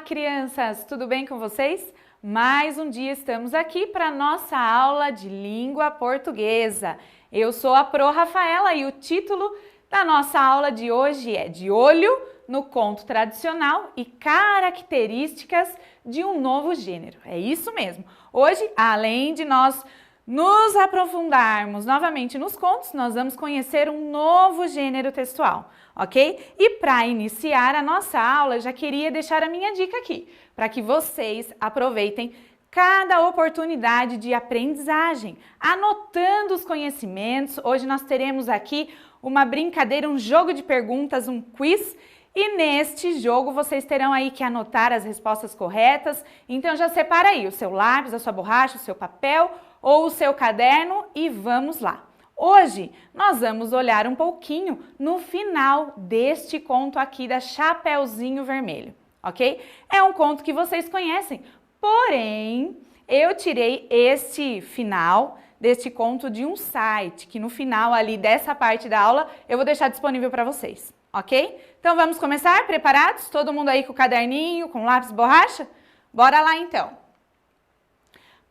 crianças! Tudo bem com vocês? Mais um dia estamos aqui para a nossa aula de língua portuguesa. Eu sou a Pro Rafaela e o título da nossa aula de hoje é De Olho no Conto Tradicional e Características de um Novo Gênero. É isso mesmo. Hoje, além de nós nos aprofundarmos novamente nos contos, nós vamos conhecer um novo gênero textual, ok? E para iniciar a nossa aula, já queria deixar a minha dica aqui, para que vocês aproveitem cada oportunidade de aprendizagem, anotando os conhecimentos. Hoje nós teremos aqui uma brincadeira, um jogo de perguntas, um quiz. E neste jogo vocês terão aí que anotar as respostas corretas. Então já separa aí o seu lápis, a sua borracha, o seu papel ou o seu caderno e vamos lá. Hoje nós vamos olhar um pouquinho no final deste conto aqui da Chapeuzinho Vermelho, ok? É um conto que vocês conhecem, porém eu tirei este final deste conto de um site que no final ali dessa parte da aula eu vou deixar disponível para vocês, ok? Então vamos começar? Preparados? Todo mundo aí com o caderninho, com lápis e borracha? Bora lá então!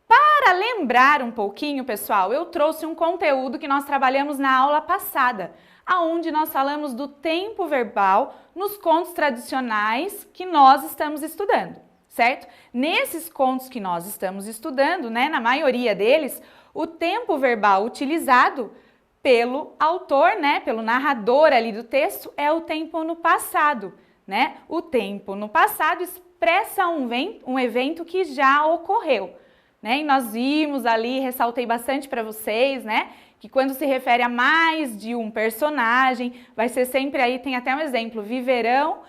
Para lembrar um pouquinho, pessoal, eu trouxe um conteúdo que nós trabalhamos na aula passada, aonde nós falamos do tempo verbal nos contos tradicionais que nós estamos estudando, certo? Nesses contos que nós estamos estudando, né, na maioria deles, o tempo verbal utilizado pelo autor, né, pelo narrador ali do texto, é o tempo no passado, né? O tempo no passado expressa um evento que já ocorreu. Né? E nós vimos ali, ressaltei bastante para vocês, né? Que quando se refere a mais de um personagem, vai ser sempre aí, tem até um exemplo, viverão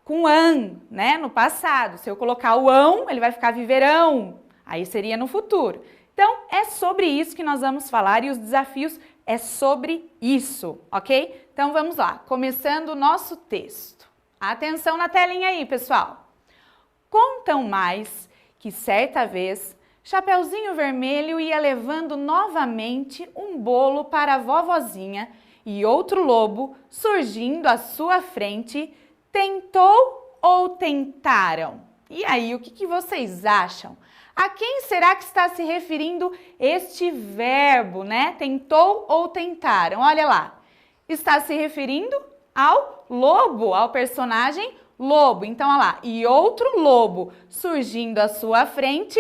com an, né? No passado. Se eu colocar o ão, ele vai ficar viverão, aí seria no futuro. Então, é sobre isso que nós vamos falar e os desafios é sobre isso, ok? Então, vamos lá, começando o nosso texto. Atenção na telinha aí, pessoal. Contam mais que certa vez, Chapeuzinho Vermelho ia levando novamente um bolo para a vovozinha e outro lobo, surgindo à sua frente, tentou ou tentaram? E aí, o que vocês acham? A quem será que está se referindo este verbo, né? Tentou ou tentaram? Olha lá, está se referindo ao lobo, ao personagem lobo. Então, olha lá, e outro lobo surgindo à sua frente,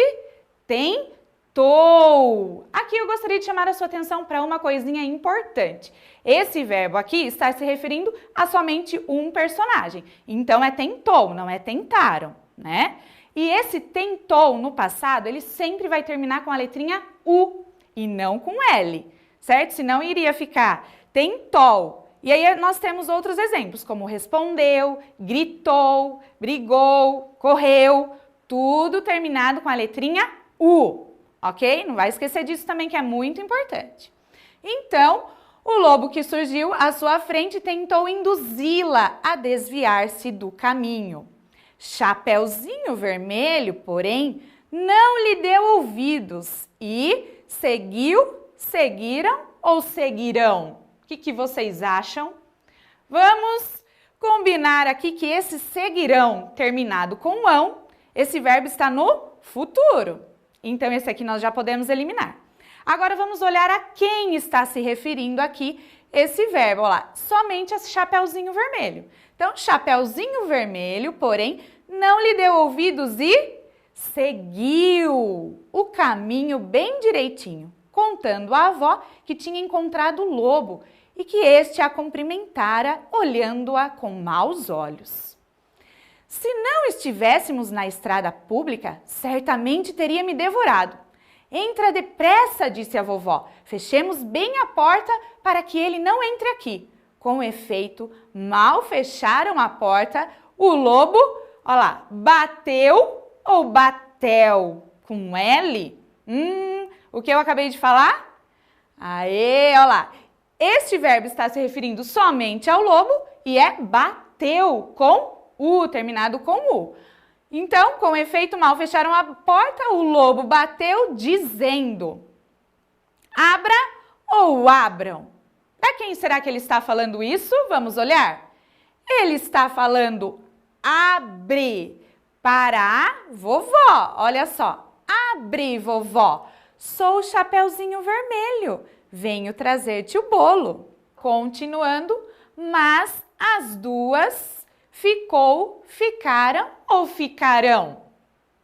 tentou. Aqui eu gostaria de chamar a sua atenção para uma coisinha importante. Esse verbo aqui está se referindo a somente um personagem. Então, é tentou, não é tentaram, né? E esse tentou no passado, ele sempre vai terminar com a letrinha U e não com L, certo? Senão iria ficar tentou. E aí nós temos outros exemplos, como respondeu, gritou, brigou, correu, tudo terminado com a letrinha U, ok? Não vai esquecer disso também, que é muito importante. Então, o lobo que surgiu à sua frente tentou induzi-la a desviar-se do caminho. Chapeuzinho Vermelho, porém, não lhe deu ouvidos e seguiram ou seguirão? O que vocês acham? Vamos combinar aqui que esse seguirão terminado com ão, esse verbo está no futuro. Então, esse aqui nós já podemos eliminar. Agora, vamos olhar a quem está se referindo aqui esse verbo. Olha lá, somente a Chapeuzinho Vermelho. Então, Chapeuzinho Vermelho, porém, não lhe deu ouvidos e seguiu o caminho bem direitinho, contando à avó que tinha encontrado o lobo e que este a cumprimentara, olhando-a com maus olhos. Se não estivéssemos na estrada pública, certamente teria me devorado. Entra depressa, disse a vovó, fechemos bem a porta para que ele não entre aqui. Com efeito, mal fecharam a porta, o lobo, olha lá, bateu ou batel com L? O que eu acabei de falar? Aê, olha lá. Este verbo está se referindo somente ao lobo e é bateu com U, terminado com U. Então, com efeito, mal fecharam a porta, o lobo bateu dizendo: abra ou abram? Para quem será que ele está falando isso? Vamos olhar. Ele está falando abre. Para a vovó, olha só. Abre, vovó. Sou o Chapeuzinho Vermelho. Venho trazer-te o bolo. Continuando, mas as duas ficou, ficaram ou ficarão?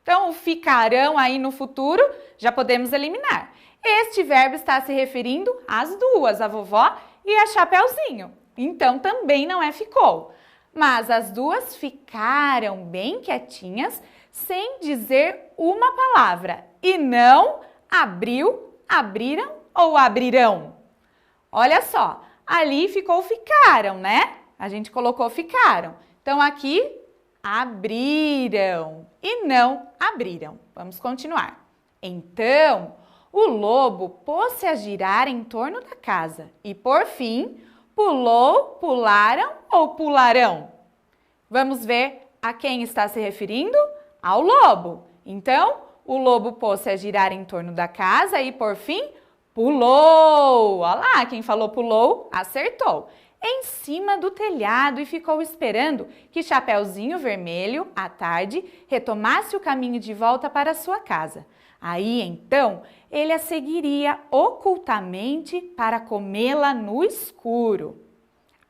Então, o ficarão aí no futuro já podemos eliminar. Este verbo está se referindo às duas, a vovó e a Chapeuzinho. Então, também não é ficou. Mas as duas ficaram bem quietinhas, sem dizer uma palavra. E não abriu, abriram ou abrirão. Olha só, ali ficou ficaram, né? A gente colocou ficaram. Então, aqui, abriram e não abriram. Vamos continuar. Então, o lobo pôs-se a girar em torno da casa e, por fim, pulou, pularam ou pularão? Vamos ver a quem está se referindo? Ao lobo. Então, o lobo pôs-se a girar em torno da casa e, por fim, pulou. Olha lá, quem falou pulou, acertou. Em cima do telhado e ficou esperando que Chapeuzinho Vermelho, à tarde, retomasse o caminho de volta para sua casa. Aí, então, ele a seguiria ocultamente para comê-la no escuro.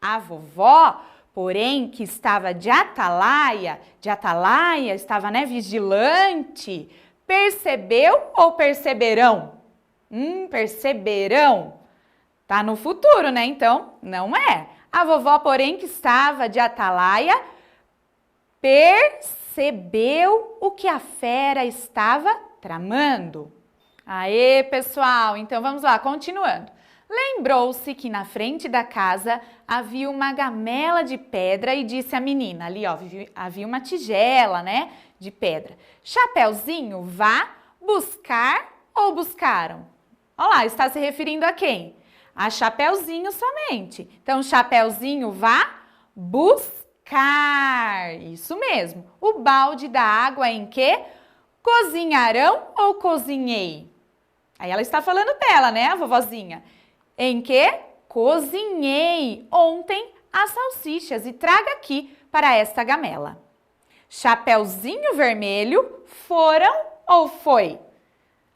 A vovó, porém, que estava de atalaia, estava, né, vigilante, percebeu ou perceberão? Perceberão. Tá no futuro, né? Então, não é. A vovó, porém, que estava de atalaia, percebeu o que a fera estava tramando. Aê, pessoal! Então, vamos lá, continuando. Lembrou-se que na frente da casa havia uma gamela de pedra e disse à menina, ali ó, havia uma tigela, né, de pedra. Chapeuzinho, vá buscar ou buscaram? Olha lá, está se referindo a quem? A Chapeuzinho somente. Então, Chapeuzinho, vá buscar. Isso mesmo. O balde da água em que? Cozinharão ou cozinhei? Aí ela está falando dela, né, a vovozinha? Em que? Cozinhei ontem as salsichas e traga aqui para esta gamela. Chapeuzinho Vermelho, foram ou foi?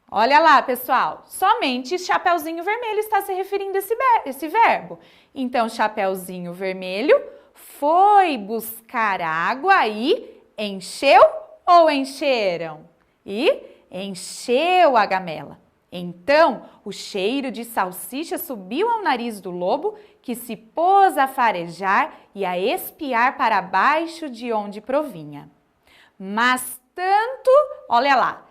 Olha lá, pessoal, somente Chapeuzinho Vermelho está se referindo a esse verbo. Então, Chapeuzinho Vermelho foi buscar água e encheu ou encheram? E encheu a gamela. Então, o cheiro de salsicha subiu ao nariz do lobo, que se pôs a farejar e a espiar para baixo de onde provinha. Mas tanto, olha lá,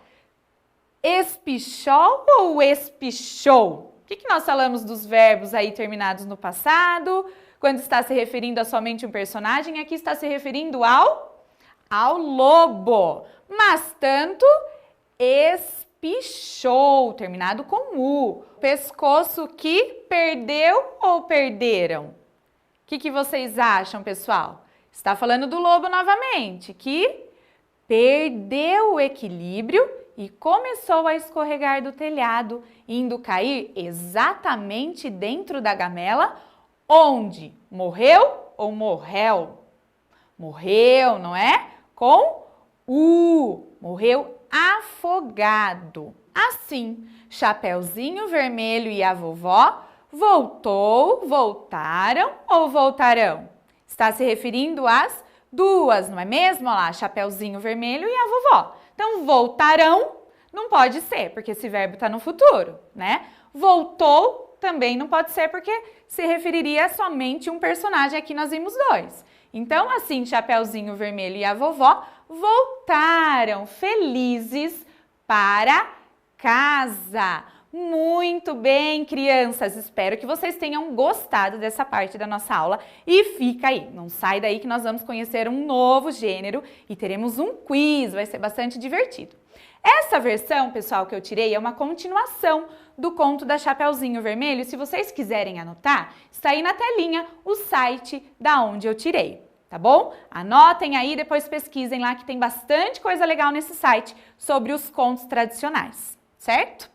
espichou ou espichou? O que nós falamos dos verbos aí terminados no passado? Quando está se referindo a somente um personagem, aqui está se referindo ao lobo. Mas tanto espichou, terminado com U. Pescoço que perdeu ou perderam? O que vocês acham, pessoal? Está falando do lobo novamente, que perdeu o equilíbrio e começou a escorregar do telhado, indo cair exatamente dentro da gamela, onde morreu ou morreu? Morreu, não é? Com U, morreu afogado. Assim, Chapeuzinho Vermelho e a vovó voltaram ou voltarão? Está se referindo às duas, não é mesmo? Olha lá, Chapeuzinho Vermelho e a vovó. Então, voltarão não pode ser, porque esse verbo está no futuro, né? Voltou também não pode ser, porque se referiria a somente um personagem. Aqui nós vimos dois. Então, assim, Chapeuzinho Vermelho e a vovó voltaram felizes para casa. Muito bem, crianças, espero que vocês tenham gostado dessa parte da nossa aula e fica aí, não sai daí que nós vamos conhecer um novo gênero e teremos um quiz, vai ser bastante divertido. Essa versão, pessoal, que eu tirei é uma continuação do conto da Chapeuzinho Vermelho. Se vocês quiserem anotar, está aí na telinha o site da onde eu tirei, tá bom? Anotem aí, depois pesquisem lá que tem bastante coisa legal nesse site sobre os contos tradicionais, certo?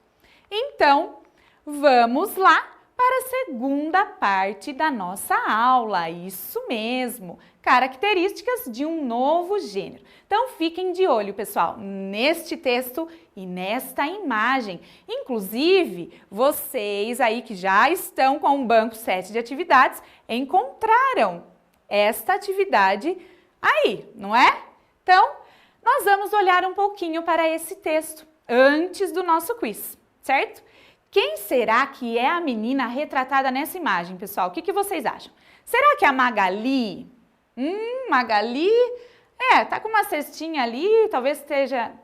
Então, vamos lá para a segunda parte da nossa aula. Isso mesmo, características de um novo gênero. Então fiquem de olho, pessoal, neste texto e nesta imagem. Inclusive, vocês aí que já estão com o banco 7 de atividades, encontraram esta atividade aí, não é? Então, nós vamos olhar um pouquinho para esse texto antes do nosso quiz, certo? Quem será que é a menina retratada nessa imagem, pessoal? O que vocês acham? Será que é a Magali? Magali, tá com uma cestinha ali, talvez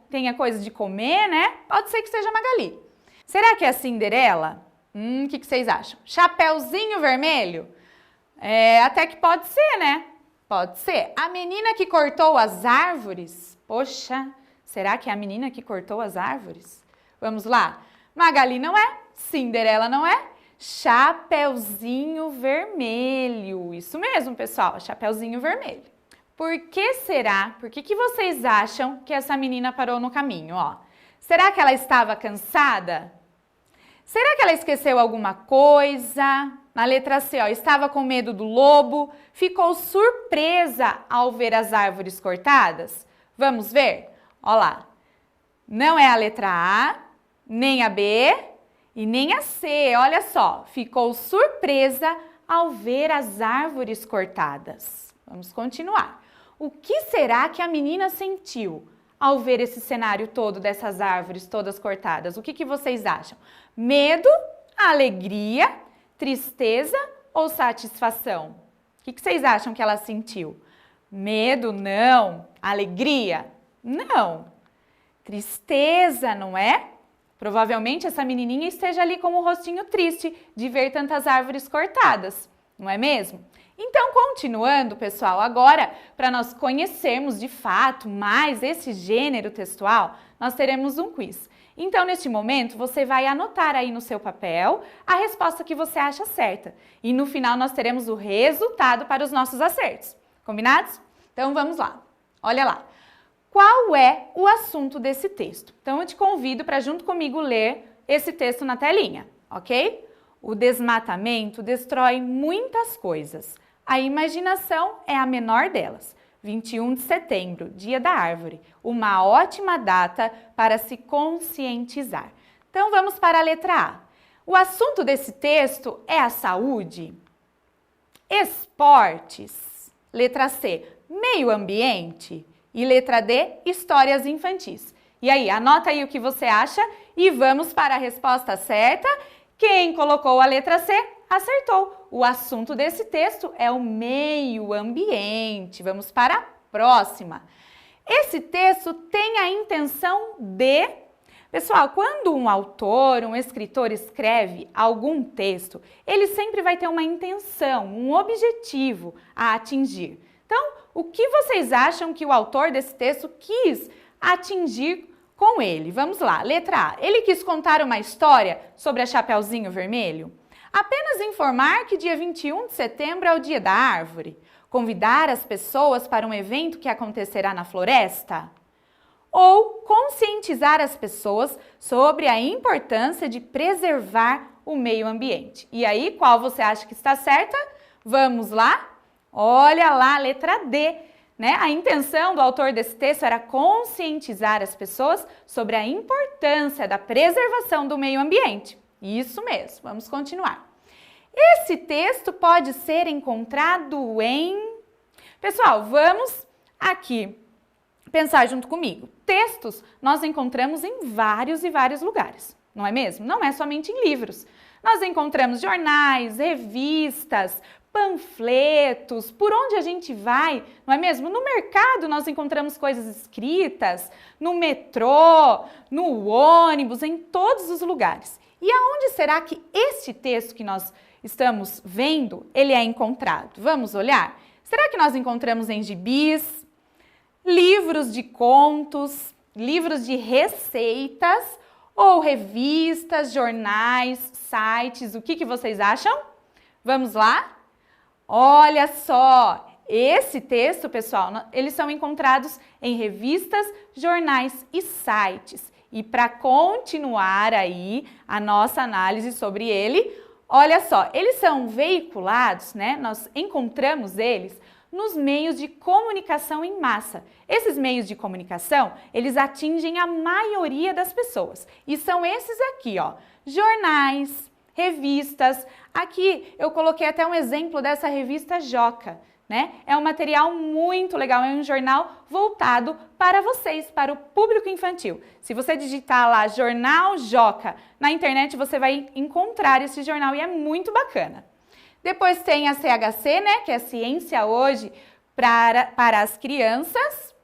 tenha coisa de comer, né? Pode ser que seja a Magali. Será que é a Cinderela? O que vocês acham? Chapeuzinho vermelho? Até que pode ser, né? Pode ser. A menina que cortou as árvores? Poxa, será que é a menina que cortou as árvores? Vamos lá. Magali não é, Cinderela não é, Chapeuzinho vermelho. Isso mesmo, pessoal, Chapeuzinho vermelho. Por que será? Por que vocês acham que essa menina parou no caminho? Ó, será que ela estava cansada? Será que ela esqueceu alguma coisa? Na letra C, ó, estava com medo do lobo, ficou surpresa ao ver as árvores cortadas? Vamos ver? Ó lá, não é a letra A, nem a B e nem a C, olha só, ficou surpresa ao ver as árvores cortadas. Vamos continuar. O que será que a menina sentiu ao ver esse cenário todo dessas árvores todas cortadas? O que vocês acham? Medo, alegria, tristeza ou satisfação? O que vocês acham que ela sentiu? Medo, não. Alegria, não. Tristeza, não é? Provavelmente essa menininha esteja ali com o rostinho triste de ver tantas árvores cortadas, não é mesmo? Então, continuando, pessoal, agora, para nós conhecermos de fato mais esse gênero textual, nós teremos um quiz. Então, neste momento, você vai anotar aí no seu papel a resposta que você acha certa. E no final, nós teremos o resultado para os nossos acertos. Combinados? Então, vamos lá. Olha lá. Qual é o assunto desse texto? Então, eu te convido para junto comigo ler esse texto na telinha, ok? O desmatamento destrói muitas coisas. A imaginação é a menor delas. 21 de setembro, Dia da Árvore, uma ótima data para se conscientizar. Então, vamos para a letra A. O assunto desse texto é a saúde, esportes, letra C, meio ambiente e letra D, histórias infantis. E aí, anota aí o que você acha e vamos para a resposta certa. Quem colocou a letra C, acertou. O assunto desse texto é o meio ambiente. Vamos para a próxima. Esse texto tem a intenção de... Pessoal, quando um autor, um escritor escreve algum texto, ele sempre vai ter uma intenção, um objetivo a atingir. Então, o que vocês acham que o autor desse texto quis atingir com ele? Vamos lá, letra A. Ele quis contar uma história sobre a Chapeuzinho Vermelho? Apenas informar que dia 21 de setembro é o Dia da Árvore? Convidar as pessoas para um evento que acontecerá na floresta? Ou conscientizar as pessoas sobre a importância de preservar o meio ambiente? E aí, qual você acha que está certa? Vamos lá? Olha lá, letra D, né? A intenção do autor desse texto era conscientizar as pessoas sobre a importância da preservação do meio ambiente. Isso mesmo, vamos continuar. Esse texto pode ser encontrado em... Pessoal, vamos aqui pensar junto comigo. Textos nós encontramos em vários e vários lugares, não é mesmo? Não é somente em livros. Nós encontramos jornais, revistas, panfletos, por onde a gente vai, não é mesmo? No mercado nós encontramos coisas escritas, no metrô, no ônibus, em todos os lugares. E aonde será que este texto que nós estamos vendo, ele é encontrado? Vamos olhar? Será que nós encontramos em gibis, livros de contos, livros de receitas ou revistas, jornais, sites? O que vocês acham? Vamos lá? Olha só, esse texto, pessoal, eles são encontrados em revistas, jornais e sites. E para continuar aí a nossa análise sobre ele, Olha só, eles são veiculados, né? Nós encontramos eles nos meios de comunicação em massa. Esses meios de comunicação, eles atingem a maioria das pessoas. E são esses aqui, ó, jornais, revistas. Aqui eu coloquei até um exemplo dessa revista Joca, né? É um material muito legal, é um jornal voltado para vocês, para o público infantil. Se você digitar lá Jornal Joca na internet, você vai encontrar esse jornal e é muito bacana. Depois tem a CHC, né, que é Ciência Hoje para as Crianças.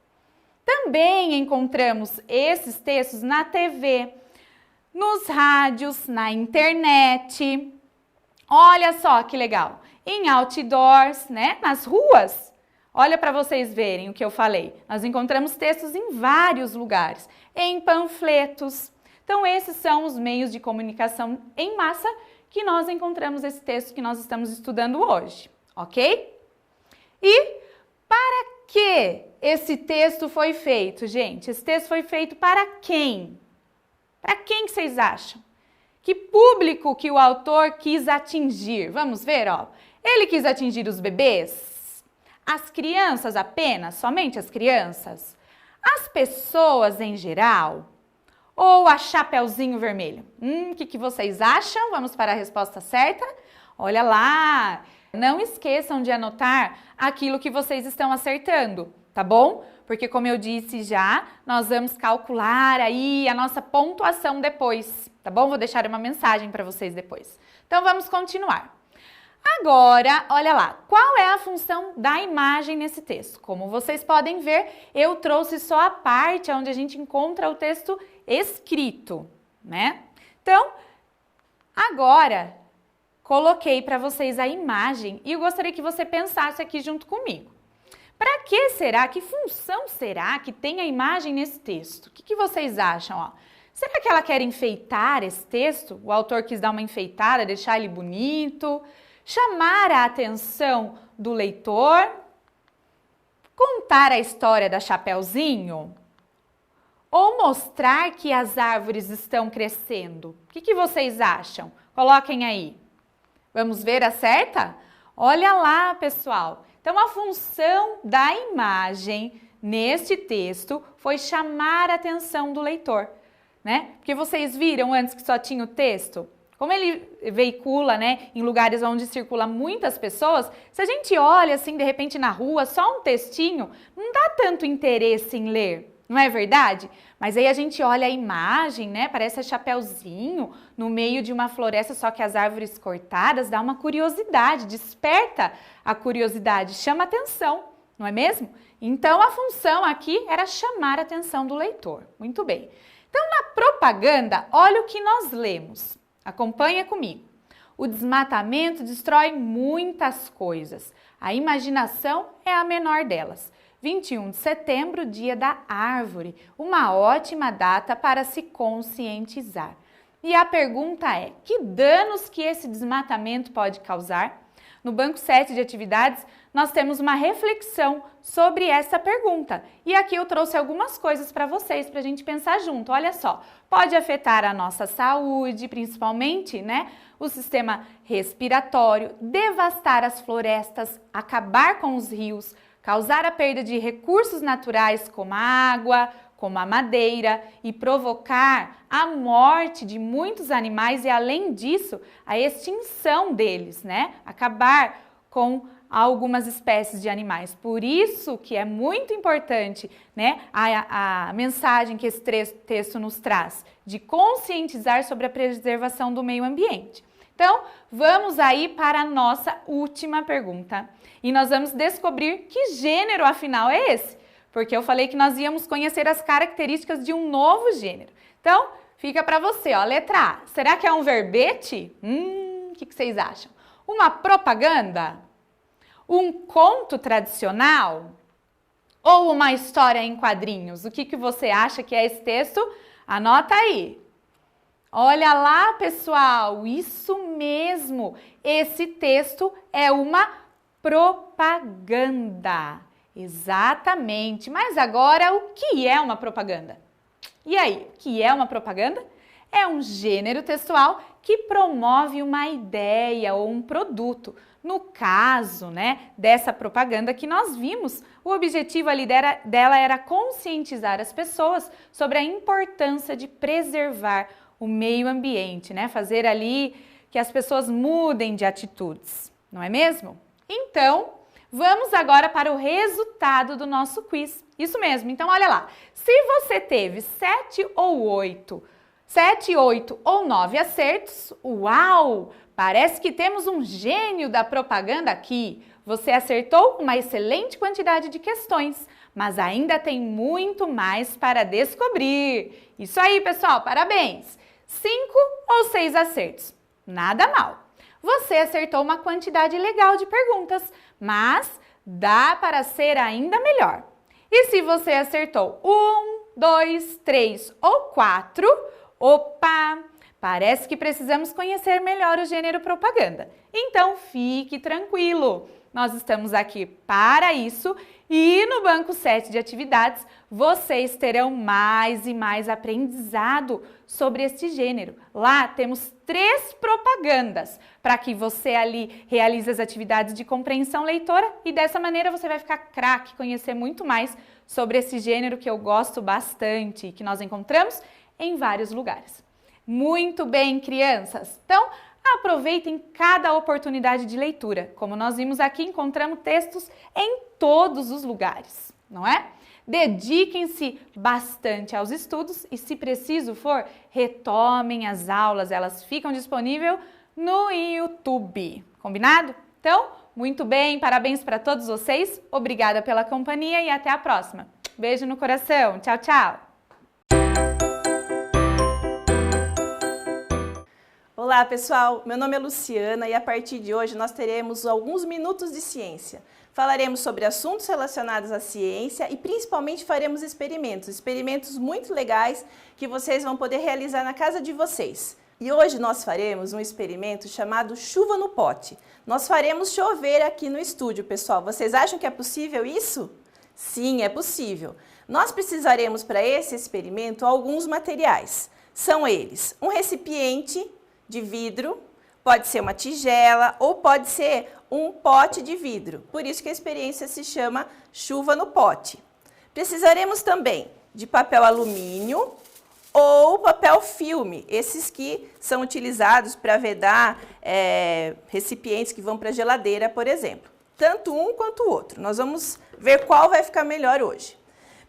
Também encontramos esses textos na TV, nos rádios, na internet. Olha só que legal! Em outdoors, né, nas ruas. Olha para vocês verem o que eu falei. Nós encontramos textos em vários lugares, em panfletos. Então, esses são os meios de comunicação em massa que nós encontramos esse texto que nós estamos estudando hoje, ok? E para que esse texto foi feito, gente? Esse texto foi feito para quem? Para quem que vocês acham? Que público que o autor quis atingir? Vamos ver, ó. Ele quis atingir os bebês? As crianças apenas? Somente as crianças? As pessoas em geral? Ou a Chapeuzinho Vermelho? O que vocês acham? Vamos para a resposta certa? Olha lá! Não esqueçam de anotar aquilo que vocês estão acertando, tá bom? Porque como eu disse já, nós vamos calcular aí a nossa pontuação depois, tá bom? Vou deixar uma mensagem para vocês depois. Então vamos continuar. Agora, olha lá, qual é a função da imagem nesse texto? Como vocês podem ver, eu trouxe só a parte onde a gente encontra o texto escrito, né? Então, agora, coloquei para vocês a imagem e eu gostaria que você pensasse aqui junto comigo. Para que será, que função será que tem a imagem nesse texto? O que vocês acham? Ó? Será que ela quer enfeitar esse texto? O autor quis dar uma enfeitada, deixar ele bonito? Chamar a atenção do leitor? Contar a história da Chapeuzinho? Ou mostrar que as árvores estão crescendo? O que vocês acham? Coloquem aí. Vamos ver a certa? Olha lá, pessoal. Então, a função da imagem neste texto foi chamar a atenção do leitor, né? Porque vocês viram antes que só tinha o texto? Como ele veicula, né, em lugares onde circula muitas pessoas, se a gente olha assim, de repente na rua, só um textinho, não dá tanto interesse em ler, não é verdade? Mas aí a gente olha a imagem, né, parece a Chapeuzinho no meio de uma floresta, só que as árvores cortadas, dá uma curiosidade, desperta a curiosidade, chama atenção, não é mesmo? Então a função aqui era chamar a atenção do leitor. Muito bem. Então na propaganda, olha o que nós lemos. Acompanha comigo. O desmatamento destrói muitas coisas. A imaginação é a menor delas. 21 de setembro, Dia da Árvore. Uma ótima data para se conscientizar. E a pergunta é, que danos que esse desmatamento pode causar? No banco 7 de atividades, nós temos uma reflexão sobre essa pergunta. E aqui eu trouxe algumas coisas para vocês, para a gente pensar junto. Olha só, pode afetar a nossa saúde, principalmente, né? O sistema respiratório, devastar as florestas, acabar com os rios, causar a perda de recursos naturais como a água, como a madeira e provocar a morte de muitos animais e, além disso, a extinção deles, né? Acabar com algumas espécies de animais. Por isso que é muito importante, né, a mensagem que esse texto nos traz, de conscientizar sobre a preservação do meio ambiente. Então, vamos aí para a nossa última pergunta. E nós vamos descobrir que gênero, afinal, é esse? Porque eu falei que nós íamos conhecer as características de um novo gênero. Então, fica para você, ó, letra A. Será que é um verbete? O que vocês acham? Uma propaganda? Um conto tradicional? Ou uma história em quadrinhos? O que você acha que é esse texto? Anota aí. Olha lá, pessoal, isso mesmo. Esse texto é uma propaganda. Exatamente. Mas agora, o que é uma propaganda? E aí, o que é uma propaganda? É um gênero textual que promove uma ideia ou um produto. No caso, dessa propaganda que nós vimos, o objetivo ali dela era conscientizar as pessoas sobre a importância de preservar o meio ambiente, fazer ali que as pessoas mudem de atitudes, não é mesmo? Então, vamos agora para o resultado do nosso quiz. Isso mesmo, então olha lá. Se você teve 7, 8 ou 9 acertos, uau! Parece que temos um gênio da propaganda aqui. Você acertou uma excelente quantidade de questões, mas ainda tem muito mais para descobrir. Isso aí, pessoal, parabéns! 5 ou 6 acertos, nada mal. Você acertou uma quantidade legal de perguntas, mas dá para ser ainda melhor. E se você acertou 1, 2, 3 ou 4, opa! Parece que precisamos conhecer melhor o gênero propaganda. Então fique tranquilo, nós estamos aqui para isso e no banco 7 de atividades vocês terão mais e mais aprendizado sobre este gênero. Lá temos 3 propagandas para que você ali realize as atividades de compreensão leitora e dessa maneira você vai ficar craque, conhecer muito mais sobre esse gênero que eu gosto bastante e que nós encontramos em vários lugares. Muito bem, crianças! Então, aproveitem cada oportunidade de leitura. Como nós vimos aqui, encontramos textos em todos os lugares, não é? Dediquem-se bastante aos estudos e, se preciso for, retomem as aulas. Elas ficam disponíveis no YouTube. Combinado? Então, muito bem, parabéns para todos vocês. Obrigada pela companhia e até a próxima. Beijo no coração. Tchau, tchau! Olá pessoal, meu nome é Luciana e a partir de hoje nós teremos alguns minutos de ciência. Falaremos sobre assuntos relacionados à ciência e principalmente faremos experimentos muito legais que vocês vão poder realizar na casa de vocês. E hoje nós faremos um experimento chamado chuva no pote. Nós faremos chover aqui no estúdio, pessoal. Vocês acham que é possível isso? Sim, é possível. Nós precisaremos para esse experimento alguns materiais. São eles: um recipiente de vidro, pode ser uma tigela ou pode ser um pote de vidro. Por isso que a experiência se chama chuva no pote. Precisaremos também de papel alumínio ou papel filme, esses que são utilizados para vedar recipientes que vão para a geladeira, por exemplo. Tanto um quanto o outro. Nós vamos ver qual vai ficar melhor hoje.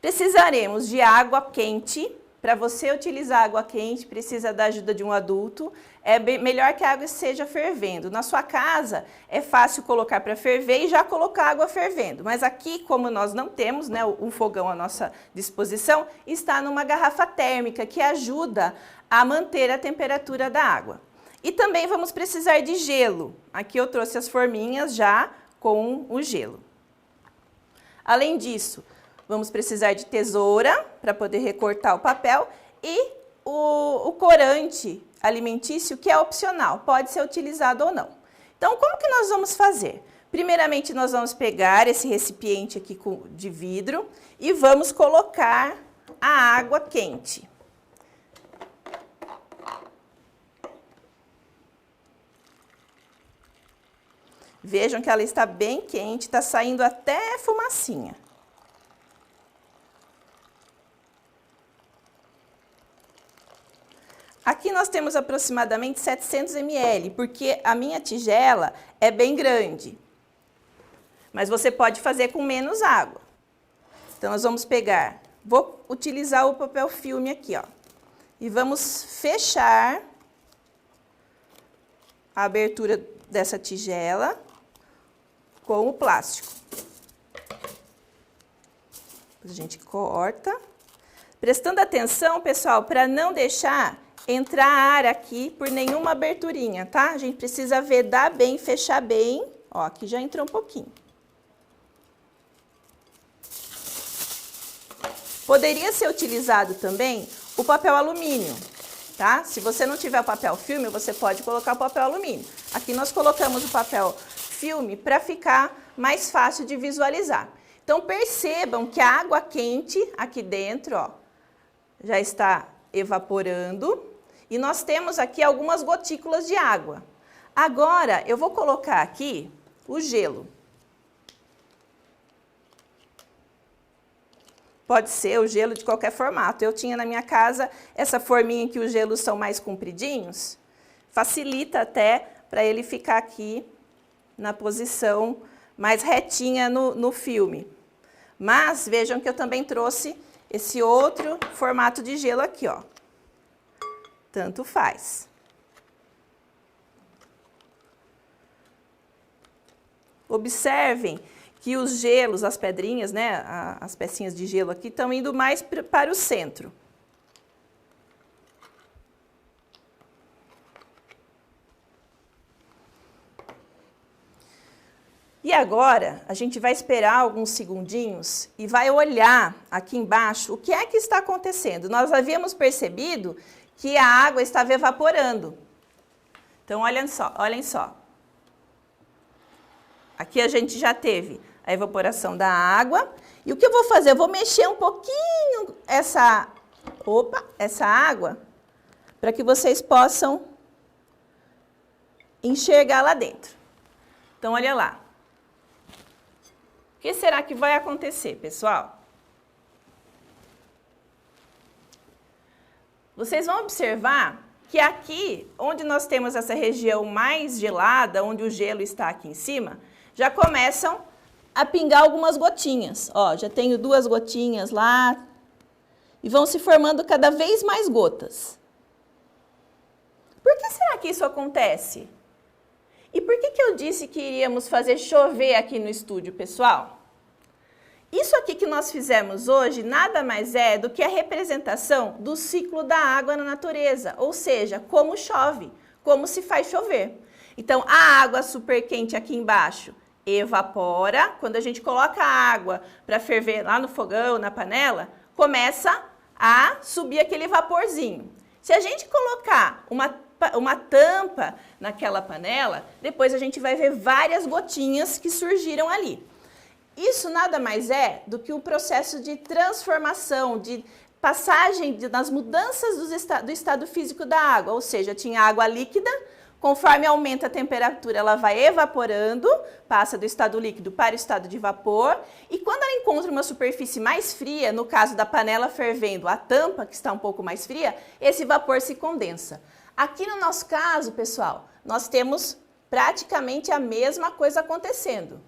Precisaremos de água quente. Para você utilizar água quente, precisa da ajuda de um adulto. É melhor que a água esteja fervendo. Na sua casa, é fácil colocar para ferver e já colocar água fervendo. Mas aqui, como nós não temos um fogão à nossa disposição, está numa garrafa térmica que ajuda a manter a temperatura da água. E também vamos precisar de gelo. Aqui eu trouxe as forminhas já com o gelo. Além disso, vamos precisar de tesoura para poder recortar o papel e o corante alimentício, que é opcional, pode ser utilizado ou não. Então, como que nós vamos fazer? Primeiramente, nós vamos pegar esse recipiente aqui de vidro e vamos colocar a água quente. Vejam que ela está bem quente, está saindo até fumacinha. Aqui nós temos aproximadamente 700 ml, porque a minha tigela é bem grande. Mas você pode fazer com menos água. Então, nós vamos pegar, vou utilizar o papel filme aqui, ó. E vamos fechar a abertura dessa tigela com o plástico. A gente corta. Prestando atenção, pessoal, para não deixar entrar ar aqui por nenhuma aberturinha, tá? A gente precisa vedar bem, fechar bem. Ó, aqui já entrou um pouquinho. Poderia ser utilizado também o papel alumínio, tá? Se você não tiver o papel filme, você pode colocar o papel alumínio. Aqui nós colocamos o papel filme para ficar mais fácil de visualizar. Então, percebam que a água quente aqui dentro, ó, já está evaporando. e nós temos aqui algumas gotículas de água. Agora, eu vou colocar aqui o gelo. Pode ser o gelo de qualquer formato. Eu tinha na minha casa essa forminha que os gelos são mais compridinhos. Facilita até para ele ficar aqui na posição mais retinha no filme. Mas vejam que eu também trouxe esse outro formato de gelo aqui, ó. Tanto faz. Observem que os gelos, as pedrinhas, né, as pecinhas de gelo aqui, estão indo mais para o centro. E agora, a gente vai esperar alguns segundinhos e vai olhar aqui embaixo o que é que está acontecendo. Nós havíamos percebido que a água estava evaporando. Então, olhem só. Aqui a gente já teve a evaporação da água. E o que eu vou fazer? Eu vou mexer um pouquinho essa água para que vocês possam enxergar lá dentro. Então, olha lá. O que será que vai acontecer, pessoal? Vocês vão observar que aqui, onde nós temos essa região mais gelada, onde o gelo está aqui em cima, já começam a pingar algumas gotinhas. Ó, já tenho 2 gotinhas lá e vão se formando cada vez mais gotas. Por que será que isso acontece? E por que eu disse que iríamos fazer chover aqui no estúdio, pessoal? Isso aqui que nós fizemos hoje nada mais é do que a representação do ciclo da água na natureza, ou seja, como chove, como se faz chover. Então, a água super quente aqui embaixo evapora, quando a gente coloca a água para ferver lá no fogão, na panela, começa a subir aquele vaporzinho. Se a gente colocar uma tampa naquela panela, depois a gente vai ver várias gotinhas que surgiram ali. Isso nada mais é do que o processo de transformação, de passagem das mudanças do estado físico da água, ou seja, tinha água líquida, conforme aumenta a temperatura, ela vai evaporando, passa do estado líquido para o estado de vapor, e quando ela encontra uma superfície mais fria, no caso da panela fervendo, a tampa, que está um pouco mais fria, esse vapor se condensa. Aqui no nosso caso, pessoal, nós temos praticamente a mesma coisa acontecendo.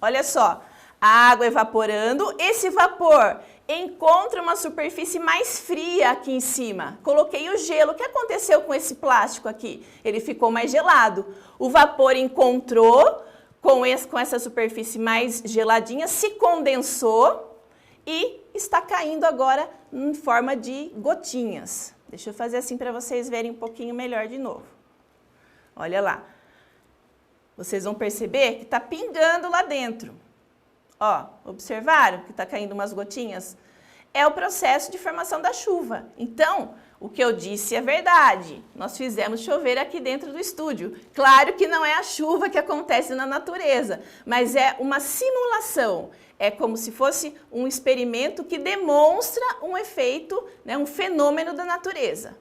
Olha só, a água evaporando, esse vapor encontra uma superfície mais fria aqui em cima. Coloquei o gelo. O que aconteceu com esse plástico aqui? Ele ficou mais gelado. O vapor encontrou com essa superfície mais geladinha, se condensou e está caindo agora em forma de gotinhas. Deixa eu fazer assim para vocês verem um pouquinho melhor de novo. Olha lá. Vocês vão perceber que está pingando lá dentro. Ó, observaram que está caindo umas gotinhas? É o processo de formação da chuva. Então, o que eu disse é verdade. Nós fizemos chover aqui dentro do estúdio. Claro que não é a chuva que acontece na natureza, mas é uma simulação. É como se fosse um experimento que demonstra um efeito, né, um fenômeno da natureza.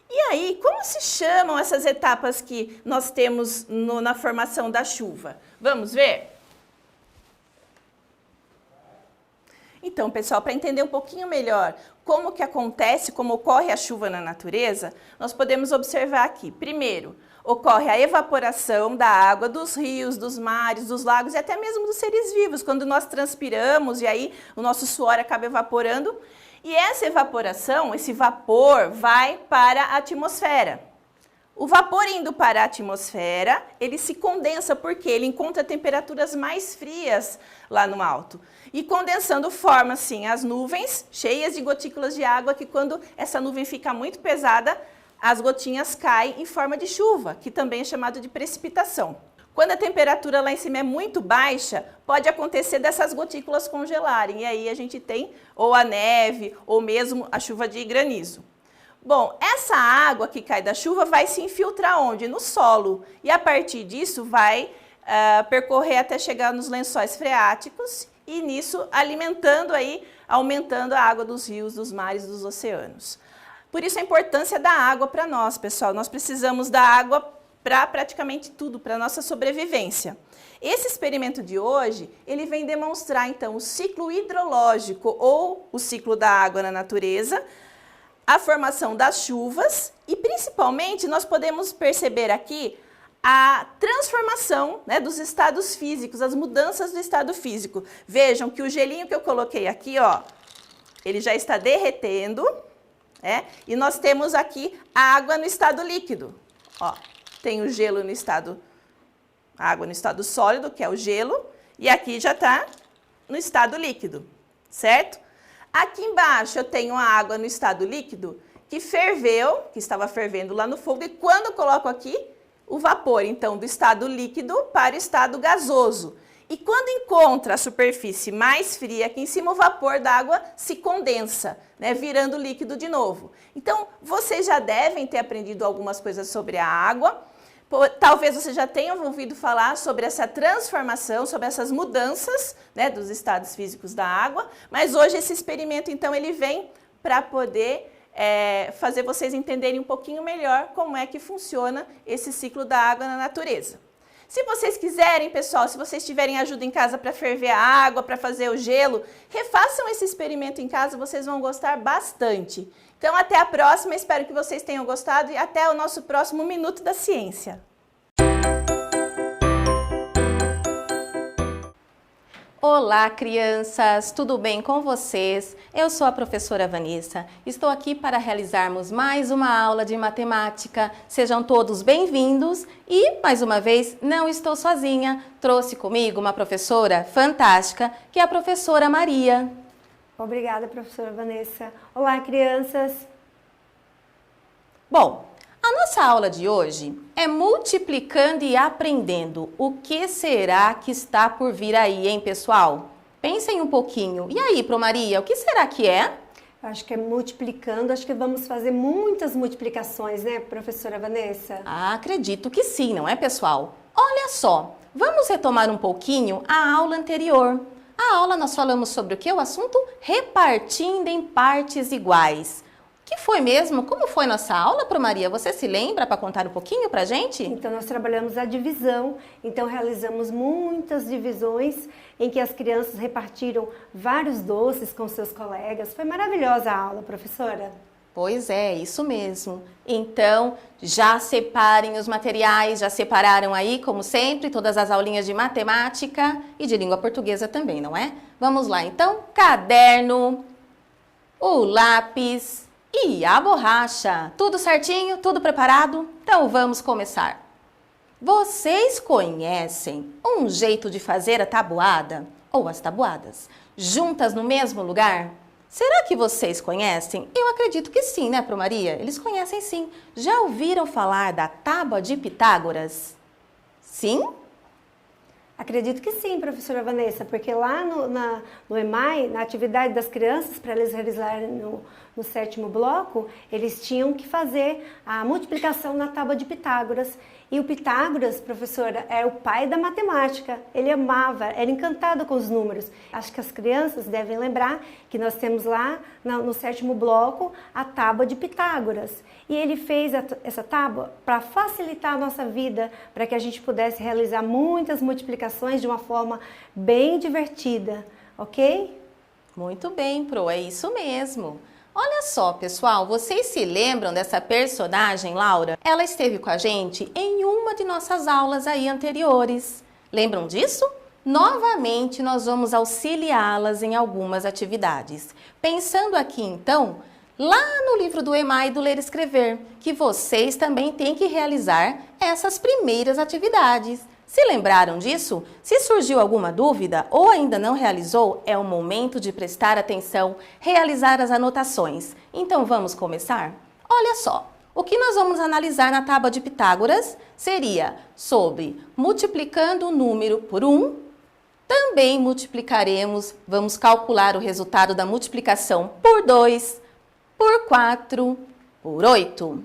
E aí, como se chamam essas etapas que nós temos na formação da chuva? Vamos ver? Então, pessoal, para entender um pouquinho melhor como que acontece, como ocorre a chuva na natureza, nós podemos observar aqui. Primeiro, ocorre a evaporação da água dos rios, dos mares, dos lagos e até mesmo dos seres vivos, quando nós transpiramos e aí o nosso suor acaba evaporando. E essa evaporação, esse vapor, vai para a atmosfera. O vapor indo para a atmosfera, ele se condensa porque ele encontra temperaturas mais frias lá no alto. E condensando forma, assim, as nuvens cheias de gotículas de água, que quando essa nuvem fica muito pesada, as gotinhas caem em forma de chuva, que também é chamado de precipitação. Quando a temperatura lá em cima é muito baixa, pode acontecer dessas gotículas congelarem. E aí a gente tem ou a neve, ou mesmo a chuva de granizo. Bom, essa água que cai da chuva vai se infiltrar onde? No solo. E a partir disso vai percorrer até chegar nos lençóis freáticos e nisso alimentando aí, aumentando a água dos rios, dos mares, dos oceanos. Por isso a importância da água para nós, pessoal. Nós precisamos da água para praticamente tudo, para a nossa sobrevivência. Esse experimento de hoje, ele vem demonstrar, então, o ciclo hidrológico ou o ciclo da água na natureza, a formação das chuvas e, principalmente, nós podemos perceber aqui a transformação, né, dos estados físicos, as mudanças do estado físico. Vejam que o gelinho que eu coloquei aqui, ó, ele já está derretendo, né, e nós temos aqui a água no estado líquido. Ó, tem o gelo no estado, a água no estado sólido, que é o gelo, e aqui já está no estado líquido, certo? Aqui embaixo eu tenho a água no estado líquido que ferveu, que estava fervendo lá no fogo, e quando eu coloco aqui, o vapor, então, do estado líquido para o estado gasoso. E quando encontra a superfície mais fria aqui em cima, o vapor da água se condensa, né, virando líquido de novo. Então, vocês já devem ter aprendido algumas coisas sobre a água. Talvez vocês já tenham ouvido falar sobre essa transformação, sobre essas mudanças, né, dos estados físicos da água, mas hoje esse experimento, então, ele vem para poder fazer vocês entenderem um pouquinho melhor como é que funciona esse ciclo da água na natureza. Se vocês quiserem, pessoal, se vocês tiverem ajuda em casa para ferver a água, para fazer o gelo, refaçam esse experimento em casa, vocês vão gostar bastante. Então, até a próxima, espero que vocês tenham gostado e até o nosso próximo Minuto da Ciência. Olá, crianças! Tudo bem com vocês? Eu sou a professora Vanessa. Estou aqui para realizarmos mais uma aula de matemática. Sejam todos bem-vindos e, mais uma vez, não estou sozinha. Trouxe comigo uma professora fantástica, que é a professora Maria. Obrigada, professora Vanessa. Olá, crianças! Bom, a nossa aula de hoje é multiplicando e aprendendo. O que será que está por vir aí, hein, pessoal? Pensem um pouquinho. E aí, Pro Maria, o que será que é? Acho que é multiplicando, acho que vamos fazer muitas multiplicações, né, professora Vanessa? Acredito que sim, não é, pessoal? Olha só, vamos retomar um pouquinho a aula anterior. A aula nós falamos sobre o que? O assunto repartindo em partes iguais. O que foi mesmo? Como foi nossa aula, Pro Maria? Você se lembra para contar um pouquinho pra gente? Então, nós trabalhamos a divisão, então realizamos muitas divisões em que as crianças repartiram vários doces com seus colegas. Foi maravilhosa a aula, professora. Pois é, isso mesmo. Então, já separem os materiais, já separaram aí, como sempre, todas as aulinhas de matemática e de língua portuguesa também, não é? Vamos lá, então, caderno, o lápis e a borracha. Tudo certinho? Tudo preparado? Então, vamos começar. Vocês conhecem um jeito de fazer a tabuada, ou as tabuadas, juntas no mesmo lugar? Será que vocês conhecem? Eu acredito que sim, né, Pro Maria? Eles conhecem sim. Já ouviram falar da tábua de Pitágoras? Sim? Acredito que sim, professora Vanessa, porque lá no EMAI, na atividade das crianças, para eles realizarem no 7º bloco, eles tinham que fazer a multiplicação na tábua de Pitágoras. E o Pitágoras, professora, é o pai da matemática. Ele amava, era encantado com os números. Acho que as crianças devem lembrar que nós temos lá no 7º bloco a tábua de Pitágoras. E ele fez essa tábua para facilitar a nossa vida, para que a gente pudesse realizar muitas multiplicações de uma forma bem divertida, ok? Muito bem, Pro, é isso mesmo. Olha só, pessoal, vocês se lembram dessa personagem, Laura? Ela esteve com a gente em uma de nossas aulas aí anteriores. Lembram disso? Novamente, nós vamos auxiliá-las em algumas atividades. Pensando aqui, então, lá no livro do EMAI do Ler e Escrever, que vocês também têm que realizar essas primeiras atividades. Se lembraram disso? Se surgiu alguma dúvida ou ainda não realizou, é o momento de prestar atenção, realizar as anotações. Então vamos começar? Olha só, o que nós vamos analisar na tábua de Pitágoras seria sobre multiplicando o número por 1. Também multiplicaremos, vamos calcular o resultado da multiplicação por 2, por 4, por 8.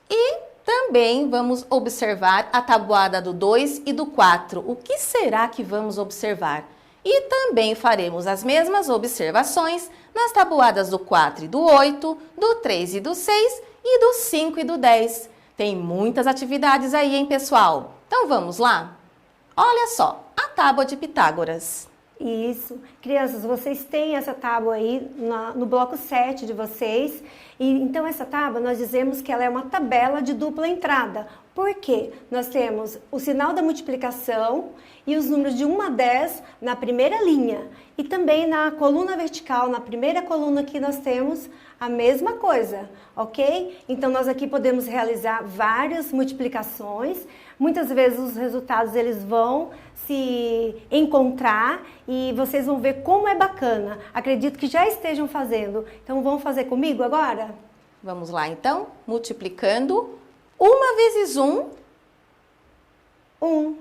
E também vamos observar a tabuada do 2 e do 4. O que será que vamos observar? E também faremos as mesmas observações nas tabuadas do 4 e do 8, do 3 e do 6 e do 5 e do 10. Tem muitas atividades aí, hein, pessoal? Então vamos lá? Olha só, a tábua de Pitágoras. Isso. Crianças, vocês têm essa tábua aí no bloco 7 de vocês. E então essa tábua nós dizemos que ela é uma tabela de dupla entrada. Por quê? Nós temos o sinal da multiplicação e os números de 1 a 10 na primeira linha. E também na coluna vertical, na primeira coluna aqui nós temos a mesma coisa, ok? Então nós aqui podemos realizar várias multiplicações. Muitas vezes os resultados eles vão se encontrar e vocês vão ver como é bacana. Acredito que já estejam fazendo. Então vão fazer comigo agora? Vamos lá então, multiplicando 1 vezes 1, 1,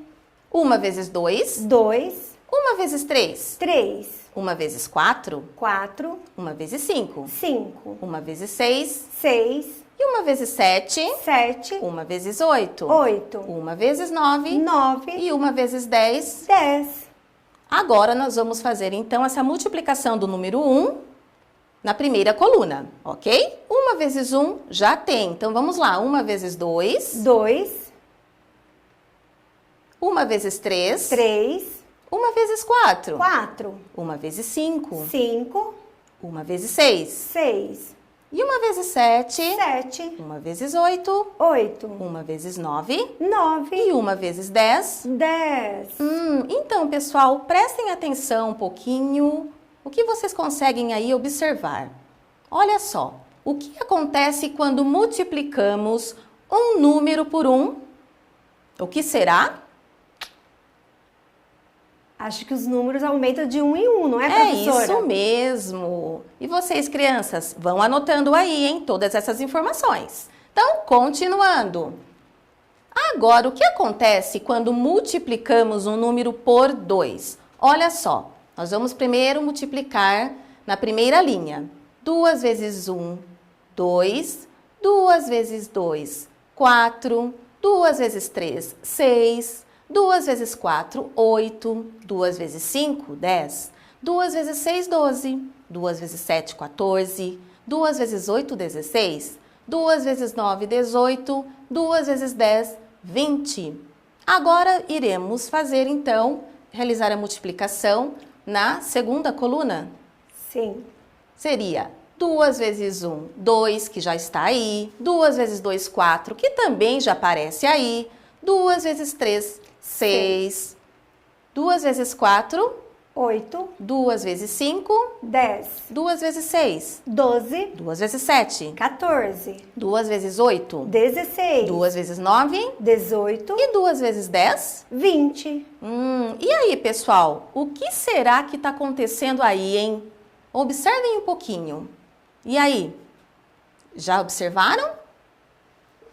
1 vezes 2, 2, 1 vezes 3, 3, 1 vezes 4, 4, 1 vezes 5, 5, 1 vezes 6, 6, e 1 vezes 7, 7, 1 vezes 8, 8, 1 vezes 9 9, e 1 vezes 10. 10. Agora nós vamos fazer então essa multiplicação do número 1 na primeira coluna, ok? 1 vezes 1 já tem, então vamos lá, 1 vezes 2, 2, 1 vezes 3, 3, 1 vezes 4, 4, 1 vezes 5, 5, 1 vezes 6, 6, e 1 vezes 7, 7, 1 vezes 8, 8, 1 vezes 9 9, e 1 vezes 10. 10. Então, pessoal, prestem atenção um pouquinho. O que vocês conseguem aí observar? Olha só, o que acontece quando multiplicamos um número por 1? O que será? Acho que os números aumentam de 1 em 1, não é, É professora? isso mesmo. E vocês, crianças, vão anotando aí, hein, todas essas informações. Então, continuando. Agora, o que acontece quando multiplicamos um número por 2? Olha só, nós vamos primeiro multiplicar na primeira linha. 2 vezes 1, 2. 2 vezes 2, 4. 2 vezes 3, 6. 2 vezes 4, 8. 2 vezes 5, 10. 2 vezes 6, 12. 2 vezes 7, 14. 2 vezes 8, 16. 2 vezes 9, 18. 2 vezes 10, 20. Agora iremos fazer então, realizar a multiplicação na segunda coluna. Sim. Seria 2 vezes 1, 2, que já está aí. 2 vezes 2, 4, que também já aparece aí. 2 vezes 3, 6. 2 vezes 4, 8, 2 vezes 5, 10, 2 vezes 6. 12, 2 vezes 7, 14, 2 vezes 8, 16, 2 vezes 9 18, e 2 vezes 10. 20. E aí, pessoal, o que será que está acontecendo aí, hein? Observem um pouquinho. E aí, já observaram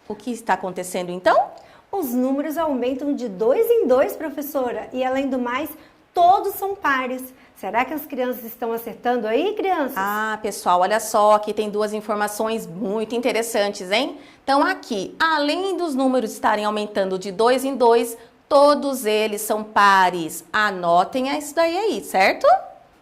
o que está acontecendo então? Os números aumentam de 2 em 2, professora. E além do mais, todos são pares. Será que as crianças estão acertando aí, crianças? Ah, pessoal, olha só, aqui tem duas informações muito interessantes, hein? Então aqui, além dos números estarem aumentando de 2 em 2, todos eles são pares. Anotem isso daí aí, certo?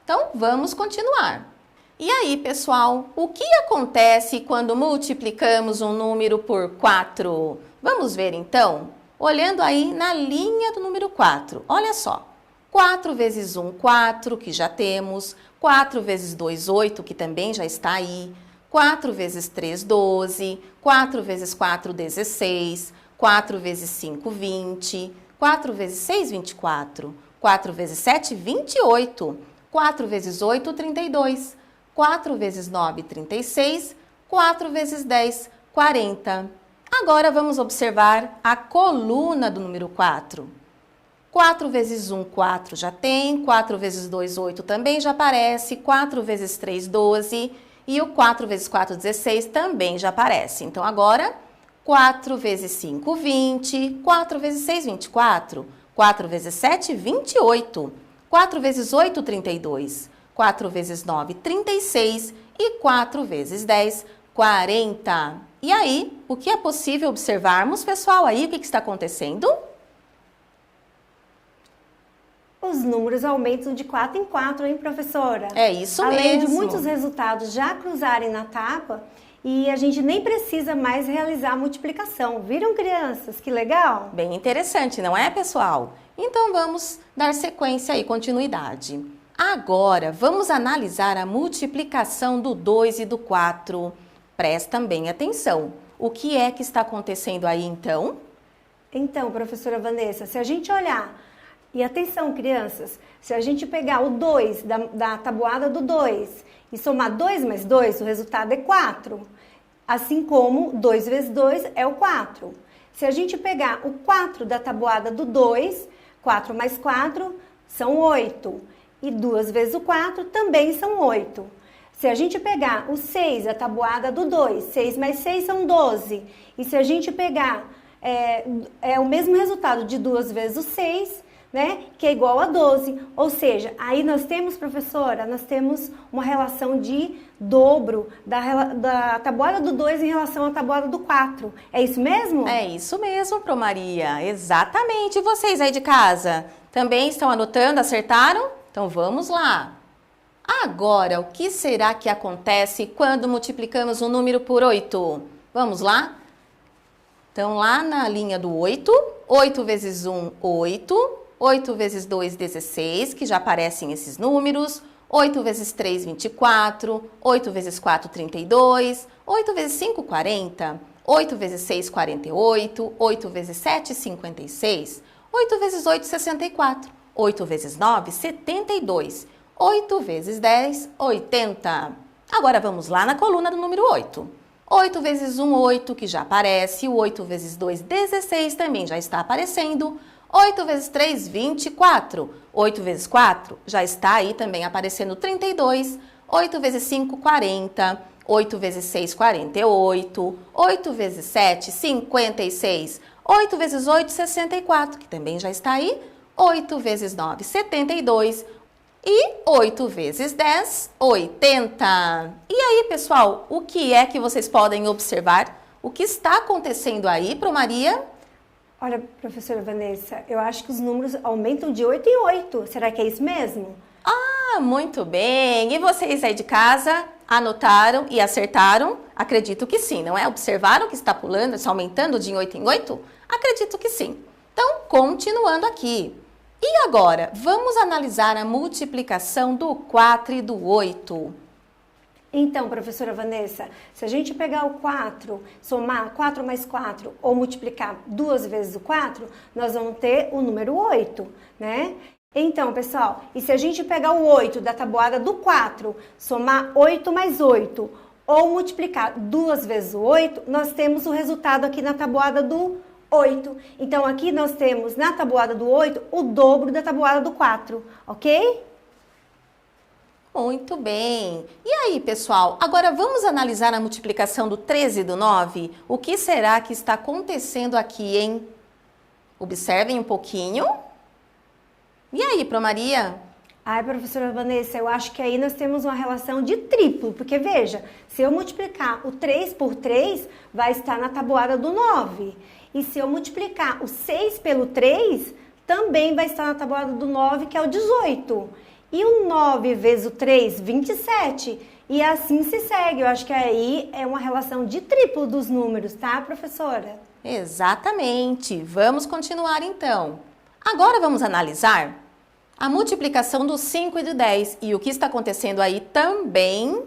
Então vamos continuar. E aí, pessoal, o que acontece quando multiplicamos um número por 4? Vamos ver então? Olhando aí na linha do número 4, olha só. 4 vezes 1, 4, que já temos. 4 vezes 2, 8, que também já está aí. 4 vezes 3, 12. 4 vezes 4, 16. 4 vezes 5, 20. 4 vezes 6, 24. 4 vezes 7, 28. 4 vezes 8, 32. 4 vezes 9, 36. 4 vezes 10, 40. Agora vamos observar a coluna do número 4. 4 vezes 1, 4 já tem. 4 vezes 2, 8 também já aparece. 4 vezes 3, 12. E o 4 vezes 4, 16 também já aparece. Então agora, 4 vezes 5, 20. 4 vezes 6, 24. 4 vezes 7, 28. 4 vezes 8, 32. 4 vezes 9, 36. E 4 vezes 10, 40. E aí, o que é possível observarmos, pessoal? Aí, o que está acontecendo? Os os números aumentam de 4 em 4, hein, professora? É isso Além mesmo. de muitos resultados já cruzarem na tábua e a gente nem precisa mais realizar a multiplicação. Viram, crianças? Que legal? Bem interessante, não é, pessoal? Então vamos dar sequência e continuidade. Agora vamos analisar a multiplicação do 2 e do 4. Prestem bem atenção. O que é que está acontecendo aí então? Então, professora Vanessa, se a gente olhar, e atenção, crianças, se a gente pegar o 2 da tabuada do 2 e somar 2 mais 2, o resultado é 4. Assim como 2 vezes 2 é o 4. Se a gente pegar o 4 da tabuada do 2, 4 mais 4 são 8. E 2 vezes o 4 também são 8. Se a gente pegar o 6 da tabuada do 2, 6 mais 6 são 12. E se a gente pegar o mesmo resultado de 2 vezes o 6, né, que é igual a 12. Ou seja, aí nós temos, professora, nós temos uma relação de dobro da tabuada do 2 em relação à tabuada do 4. É isso mesmo? É isso mesmo, Pro Maria. Exatamente. E vocês aí de casa? Também estão anotando? Acertaram? Então vamos lá. Agora, o que será que acontece quando multiplicamos um número por 8? Vamos lá? Então, lá na linha do 8, 8 vezes 1, 8. 8 vezes 2, 16, que já aparecem esses números. 8 vezes 3, 24. 8 vezes 4, 32. 8 vezes 5, 40. 8 vezes 6, 48. 8 vezes 7, 56. 8 vezes 8, 64. 8 vezes 9, 72. 8 vezes 10, 80. Agora vamos lá na coluna do número 8. 8 vezes 1, 8, que já aparece. O 8 vezes 2, 16, também já está aparecendo. 8 vezes 3, 24. 8 vezes 4, já está aí também aparecendo 32. 8 vezes 5, 40. 8 vezes 6, 48. 8 vezes 7, 56. 8 vezes 8, 64, que também já está aí. 8 vezes 9, 72. E 8 vezes 10, 80. E aí, pessoal, o que é que vocês podem observar? O que está acontecendo aí, Pro Maria? Olha, professora Vanessa, eu acho que os números aumentam de 8 em 8. Será que é isso mesmo? Ah, muito bem. E vocês aí de casa anotaram e acertaram? Acredito que sim, não é? Observaram que está pulando, está aumentando de 8 em 8? Acredito que sim. Então, continuando aqui. E agora, vamos analisar a multiplicação do 4 e do 8. Então, professora Vanessa, se a gente pegar o 4, somar 4 mais 4 ou multiplicar 2 vezes o 4, nós vamos ter o número 8, né? Então, pessoal, e se a gente pegar o 8 da tabuada do 4, somar 8 mais 8 ou multiplicar 2 vezes o 8, nós temos o resultado aqui na tabuada do 8. Então, aqui nós temos na tabuada do 8 o dobro da tabuada do 4, ok? Muito bem. E aí, pessoal, agora vamos analisar a multiplicação do 13 e do 9? O que será que está acontecendo aqui, hein? Observem um pouquinho. E aí, Pro Maria? Ai, professora Vanessa, eu acho que aí nós temos uma relação de triplo, porque veja, se eu multiplicar o 3 por 3, vai estar na tabuada do 9. E se eu multiplicar o 6 pelo 3, também vai estar na tabuada do 9, que é o 18. E o 9 vezes o 3, 27. E assim se segue. Eu acho que aí é uma relação de triplo dos números, tá, professora? Exatamente. Vamos continuar então. Agora vamos analisar a multiplicação do 5 e do 10. E o que está acontecendo aí também?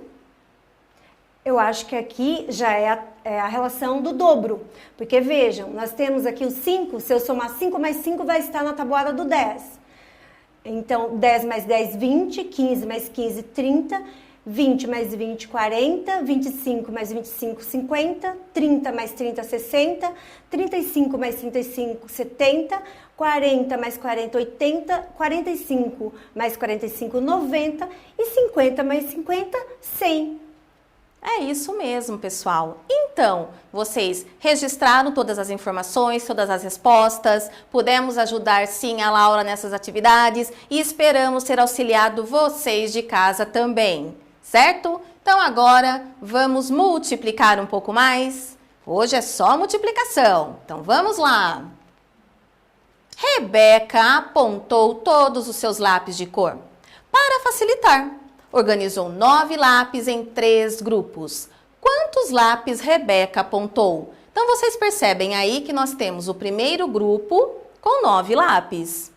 Eu acho que aqui já é a relação do dobro. Porque vejam, nós temos aqui o 5, se eu somar 5 mais 5 vai estar na tabuada do 10. Então, 10 mais 10, 20, 15 mais 15, 30, 20 mais 20, 40, 25 mais 25, 50, 30 mais 30, 60, 35 mais 35, 70, 40 mais 40, 80, 45 mais 45, 90 e 50 mais 50, 100. É isso mesmo, pessoal. Então, vocês registraram todas as informações, todas as respostas, pudemos ajudar sim a Laura nessas atividades e esperamos ter auxiliado vocês de casa também, certo? Então agora vamos multiplicar um pouco mais. Hoje é só multiplicação, então vamos lá. Rebeca apontou todos os seus lápis de cor. Para facilitar, organizou 9 lápis em 3 grupos. Quantos lápis Rebeca apontou? Então, vocês percebem aí que nós temos o primeiro grupo com 9 lápis.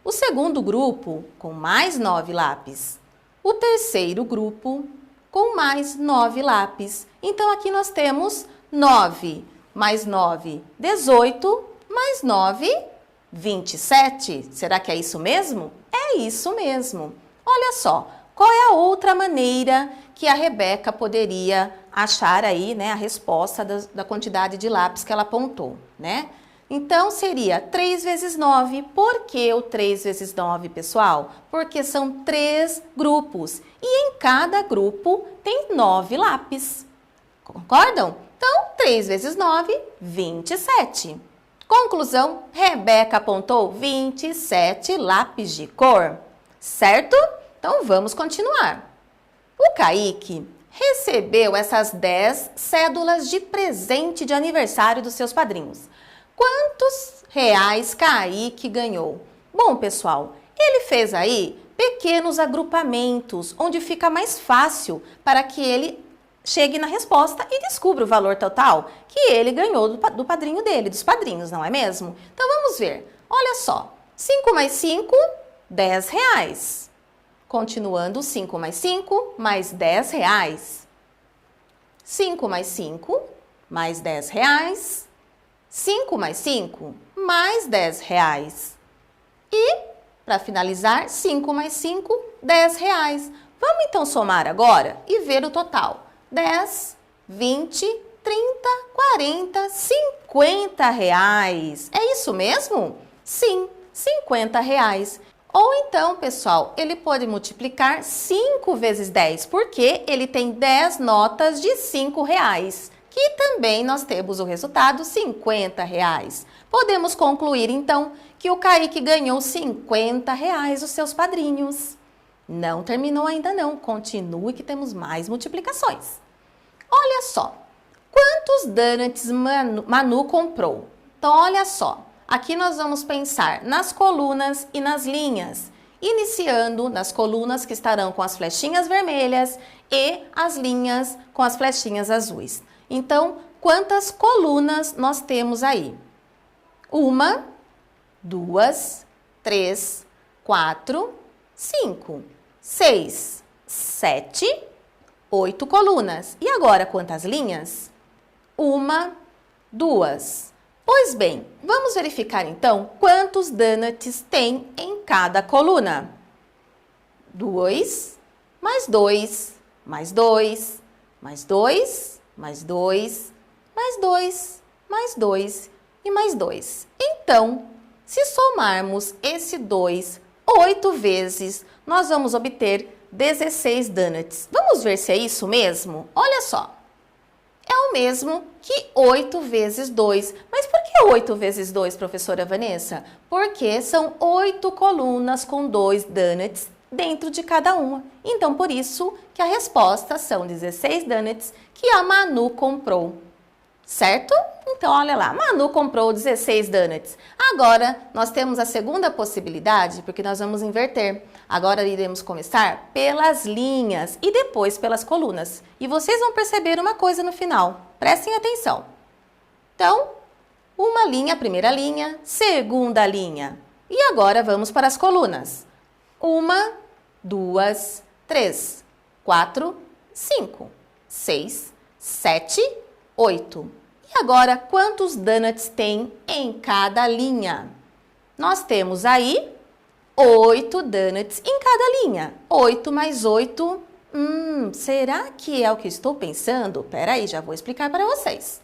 O segundo grupo com mais 9 lápis. O terceiro grupo com mais 9 lápis. Então, aqui nós temos 9 mais 9, 18, mais 9, 27. Será que é isso mesmo? É isso mesmo. Olha só, qual é a outra maneira que a Rebeca poderia achar aí, né, a resposta da quantidade de lápis que ela apontou, né? Então, seria 3 vezes 9. Por que o 3 vezes 9, pessoal? Porque são 3 grupos e em cada grupo tem 9 lápis. Concordam? Então, 3 vezes 9, 27. Conclusão, Rebeca apontou 27 lápis de cor, certo? Então, vamos continuar. O Kaique recebeu essas 10 cédulas de presente de aniversário dos seus padrinhos. Quantos reais Kaique ganhou? Bom, pessoal, ele fez aí pequenos agrupamentos, onde fica mais fácil para que ele chegue na resposta e descubra o valor total que ele ganhou do padrinho dele, dos padrinhos, não é mesmo? Então, vamos ver. Olha só, 5 mais 5, 10 reais. Continuando, 5 mais 5, mais 10 reais. 5 mais 5, mais 10 reais. 5 mais 5, mais 10 reais. E, para finalizar, 5 mais 5, 10 reais. Vamos então somar agora e ver o total. 10, 20, 30, 40, 50 reais. É isso mesmo? Sim, 50 reais. Ou então, pessoal, ele pode multiplicar 5 vezes 10, porque ele tem 10 notas de 5 reais. Que também nós temos o resultado 50 reais. Podemos concluir, então, que o Kaique ganhou 50 reais dos seus padrinhos. Não terminou ainda não, continue que temos mais multiplicações. Olha só, quantos donuts Manu comprou? Então, olha só, aqui nós vamos pensar nas colunas e nas linhas. Iniciando nas colunas que estarão com as flechinhas vermelhas e as linhas com as flechinhas azuis. Então, quantas colunas nós temos aí? 1, 2, 3, 4, 5, 6, 7, 8 colunas. E agora, quantas linhas? 1, 2. Pois bem, vamos verificar então quantos donuts tem em cada coluna. 2, mais 2, mais 2, mais 2, mais 2, mais 2, mais 2 e mais 2. Então, se somarmos esse 2 8 vezes, nós vamos obter 16 donuts. Vamos ver se é isso mesmo? Olha só. É o mesmo que 8 vezes 2. Mas por que 8 vezes 2, professora Vanessa? Porque são 8 colunas com 2 donuts dentro de cada uma. Então, por isso que a resposta são 16 donuts que a Manu comprou. Certo? Então, olha lá, Manu comprou 16 donuts. Agora, nós temos a segunda possibilidade, porque nós vamos inverter. Agora, iremos começar pelas linhas e depois pelas colunas. E vocês vão perceber uma coisa no final. Prestem atenção. Então, uma linha, primeira linha, segunda linha. E agora, vamos para as colunas. 1, 2, 3, 4, 5, 6, 7, 8. E agora, quantos donuts tem em cada linha? Nós temos aí 8 donuts em cada linha. 8 mais 8. Será que é o que estou pensando? Peraí, já vou explicar para vocês.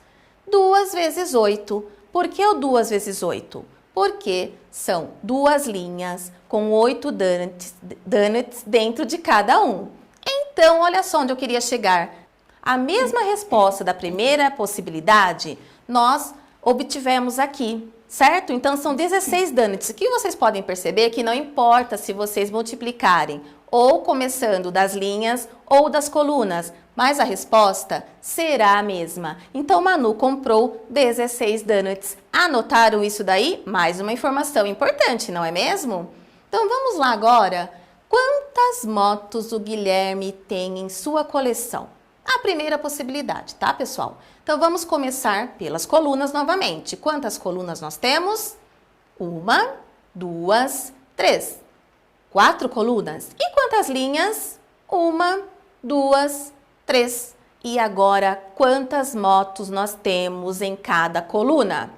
2 vezes 8. Por que o 2 vezes 8? Porque são 2 linhas com 8 donuts dentro de cada um. Então, olha só onde eu queria chegar. A mesma resposta da primeira possibilidade, nós obtivemos aqui, certo? Então, são 16 donuts. O que vocês podem perceber é que não importa se vocês multiplicarem ou começando das linhas ou das colunas, mas a resposta será a mesma. Então, Manu comprou 16 donuts. Anotaram isso daí? Mais uma informação importante, não é mesmo? Então, vamos lá agora. Quantas motos o Guilherme tem em sua coleção? A primeira possibilidade, tá, pessoal? Então, vamos começar pelas colunas novamente. Quantas colunas nós temos? 1, 2, 3. 4 colunas. E quantas linhas? 1, 2, 3. E agora, quantas motos nós temos em cada coluna?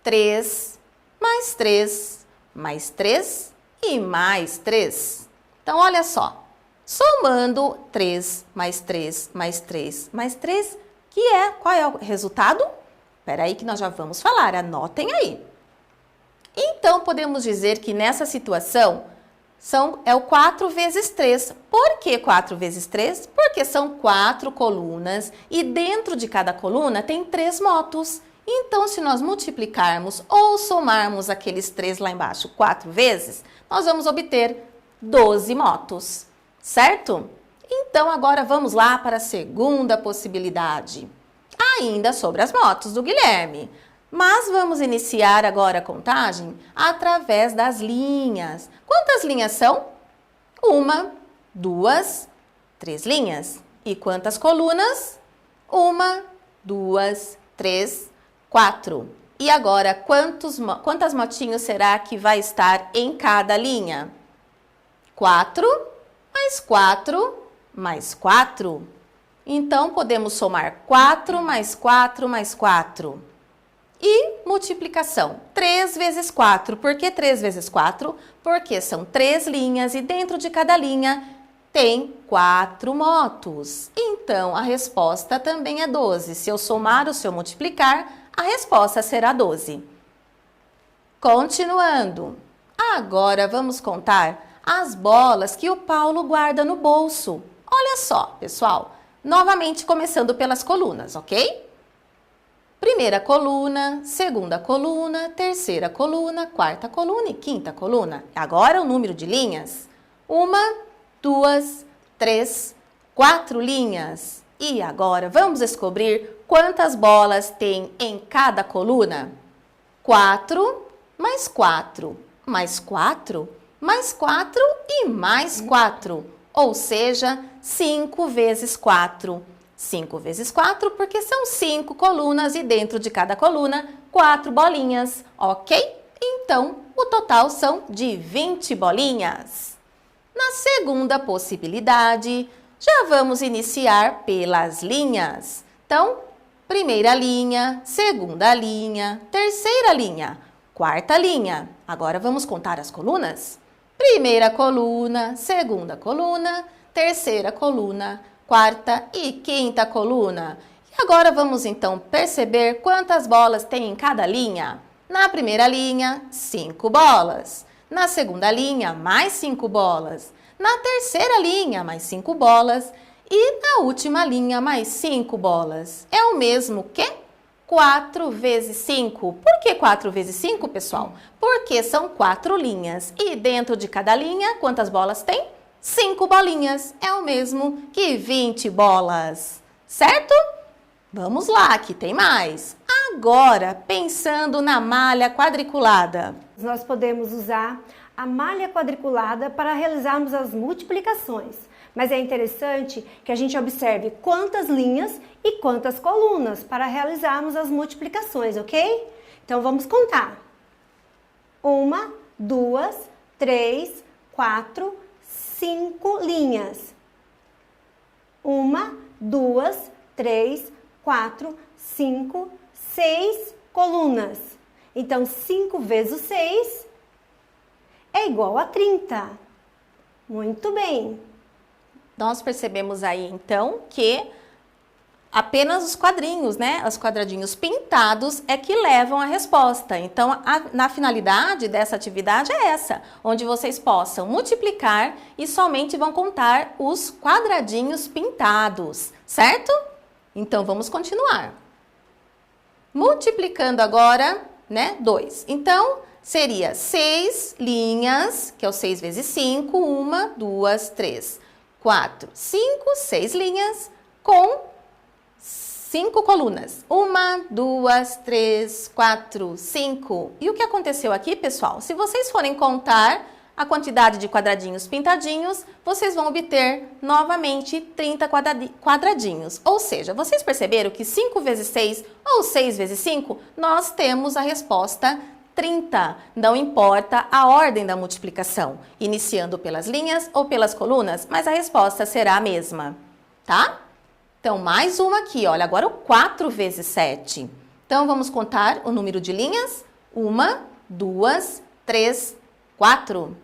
3, mais 3, mais 3 e mais 3. Então, olha só. Somando 3 mais 3 mais 3 mais 3, qual é o resultado? Espera aí que nós já vamos falar, anotem aí. Então, podemos dizer que nessa situação é o 4 vezes 3. Por que 4 vezes 3? Porque são 4 colunas e dentro de cada coluna tem 3 motos. Então, se nós multiplicarmos ou somarmos aqueles 3 lá embaixo 4 vezes, nós vamos obter 12 motos, certo? Então, agora vamos lá para a segunda possibilidade. Ainda sobre as motos do Guilherme. Mas vamos iniciar agora a contagem através das linhas. Quantas linhas são? 1, 2, 3 linhas. E quantas colunas? 1, 2, 3, 4. E agora, quantas motinhos será que vai estar em cada linha? 4, mais 4, mais 4. Então, podemos somar 4 mais 4 mais 4. E multiplicação, 3 vezes 4. Por que 3 vezes 4? Porque são 3 linhas e dentro de cada linha tem 4 motos. Então, a resposta também é 12. Se eu somar ou se eu multiplicar, a resposta será 12. Continuando. Agora, vamos contar as bolas que o Paulo guarda no bolso. Olha só, pessoal. Novamente, começando pelas colunas, ok? Primeira coluna, segunda coluna, terceira coluna, quarta coluna e quinta coluna. Agora o número de linhas. 1, 2, 3, 4 linhas. E agora vamos descobrir quantas bolas tem em cada coluna. 4, mais 4, mais 4, mais 4 e mais 4. Ou seja, 5 vezes 4. 5 vezes 4 porque são 5 colunas e dentro de cada coluna 4 bolinhas, ok? Então, o total são de 20 bolinhas. Na segunda possibilidade, já vamos iniciar pelas linhas. Então, primeira linha, segunda linha, terceira linha, quarta linha. Agora vamos contar as colunas? Primeira coluna, segunda coluna, terceira coluna, quarta e quinta coluna. E agora vamos então perceber quantas bolas tem em cada linha. Na primeira linha, 5 bolas. Na segunda linha, mais 5 bolas. Na terceira linha, mais 5 bolas. E na última linha, mais 5 bolas. É o mesmo que 4 vezes 5. Por que 4 vezes 5, pessoal? Porque são 4 linhas. E dentro de cada linha, quantas bolas tem? 5 bolinhas. É o mesmo que 20 bolas. Certo? Vamos lá, que tem mais. Agora, pensando na malha quadriculada. Nós podemos usar a malha quadriculada para realizarmos as multiplicações. Mas é interessante que a gente observe quantas linhas e quantas colunas para realizarmos as multiplicações, ok? Então, vamos contar. 1, 2, 3, 4, 5 linhas. 1, 2, 3, 4, 5, 6 colunas. Então, 5 vezes 6 é igual a 30. Muito bem. Nós percebemos aí, então, que apenas os quadrinhos, né? Os quadradinhos pintados é que levam a resposta. Então, na finalidade dessa atividade é essa, onde vocês possam multiplicar e somente vão contar os quadradinhos pintados, certo? Então, vamos continuar. Multiplicando agora, né? 2. Então, seria 6 linhas, que é o 6 vezes 5, 1, 2, 3, 4, 5, 6 linhas com 5 colunas. 1, 2, 3, 4, 5. E o que aconteceu aqui, pessoal? Se vocês forem contar a quantidade de quadradinhos pintadinhos, vocês vão obter novamente 30 quadradinhos. Ou seja, vocês perceberam que 5 vezes 6 ou 6 vezes 5, nós temos a resposta 30. Não importa a ordem da multiplicação, iniciando pelas linhas ou pelas colunas, mas a resposta será a mesma, tá? Então, mais uma aqui, olha, agora o 4 vezes 7. Então, vamos contar o número de linhas? 1, 2, 3, 4.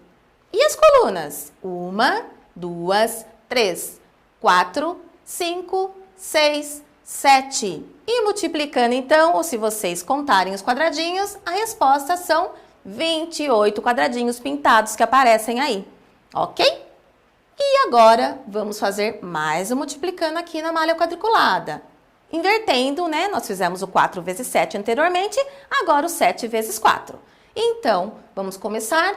E as colunas? 1, 2, 3, 4, 5, 6, 7. E multiplicando então, ou se vocês contarem os quadradinhos, a resposta são 28 quadradinhos pintados que aparecem aí, ok? E agora, vamos fazer mais um multiplicando aqui na malha quadriculada. Invertendo, né? Nós fizemos o 4 vezes 7 anteriormente, agora o 7 vezes 4. Então, vamos começar.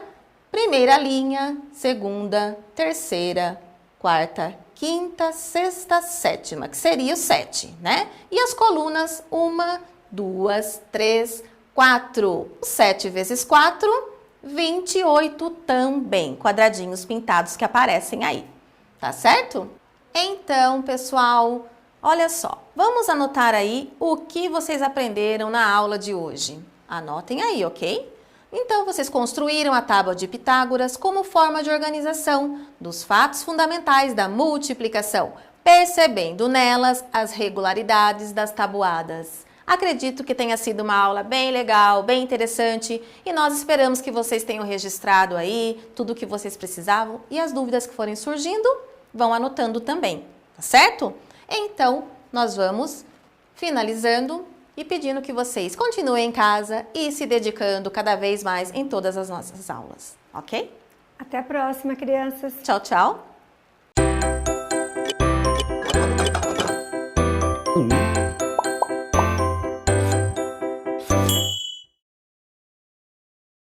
Primeira linha, segunda, terceira, quarta, quinta, sexta, sétima, que seria o 7, né? E as colunas, 1, 2, 3, 4. 7 vezes 4, 28 também, quadradinhos pintados que aparecem aí, tá certo? Então, pessoal, olha só, vamos anotar aí o que vocês aprenderam na aula de hoje. Anotem aí, ok? Então, vocês construíram a tábua de Pitágoras como forma de organização dos fatos fundamentais da multiplicação, percebendo nelas as regularidades das tabuadas. Acredito que tenha sido uma aula bem legal, bem interessante e nós esperamos que vocês tenham registrado aí tudo o que vocês precisavam e as dúvidas que forem surgindo, vão anotando também, tá certo? Então, nós vamos finalizando e pedindo que vocês continuem em casa e se dedicando cada vez mais em todas as nossas aulas, ok? Até a próxima, crianças. Tchau, tchau!